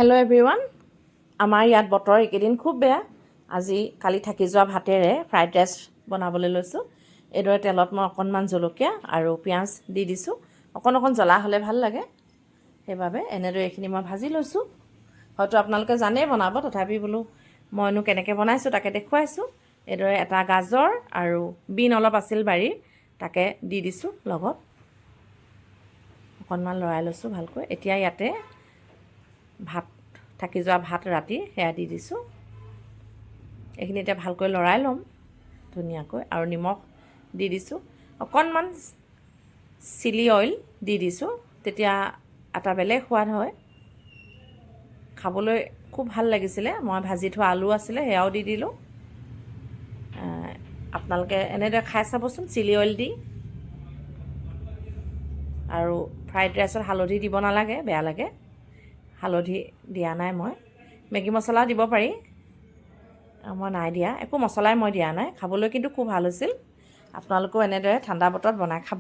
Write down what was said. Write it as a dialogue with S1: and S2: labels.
S1: Hello' everyone. আমাৰ ইয়াত বতৰ এইকেইদিন খুব বেয়া। আজি কালি থাকি যোৱা ভাতেৰে ফ্ৰাইড ৰাইচ বনাবলৈ লৈছোঁ। এইদৰে তেলত মই অকণমান জলকীয়া আৰু পিঁয়াজ দি দিছোঁ। অকণ জ্বলা হ'লে ভাল লাগে, সেইবাবে এনেদৰে এইখিনি মই ভাজি লৈছোঁ। হয়তো আপোনালোকে জানেই বনাব, তথাপি বোলো মইনো কেনেকৈ বনাইছোঁ তাকে দেখুৱাইছোঁ। এইদৰে এটা গাজৰ আৰু বিন অলপ আছিল বাৰীৰ, তাকে দি দিছোঁ লগত। অকণমান লৰাই লৈছোঁ ভালকৈ। এতিয়া ইয়াতে ভাত থাকি যোৱা ভাত ৰাতি সেয়া দি দিছোঁ। এইখিনি এতিয়া ভালকৈ লৰাই ল'ম ধুনীয়াকৈ, আৰু নিমখ দি দিছোঁ। অকণমান চিলি অইল দি দিছোঁ, তেতিয়া এটা বেলেগ সোৱাদ হয়, খাবলৈ খুব ভাল লাগিছিলে। মই ভাজি থোৱা আলু আছিলে, সেয়াও দি দিলোঁ। আপোনালোকে এনেদৰে খাই চাবচোন চিলি অইল দি। আৰু ফ্ৰাইড ৰাইচত হালধি দিব নালাগে, বেয়া লাগে। হালধি দিয়া নাই মই। মেগী মছলা দিব পাৰি, মই নাই দিয়া। একো মছলাই মই দিয়া নাই। খাবলৈ কিন্তু খুব ভাল হৈছিল। আপোনালোকেও এনেদৰে ঠাণ্ডা বতৰত বনাই খাব।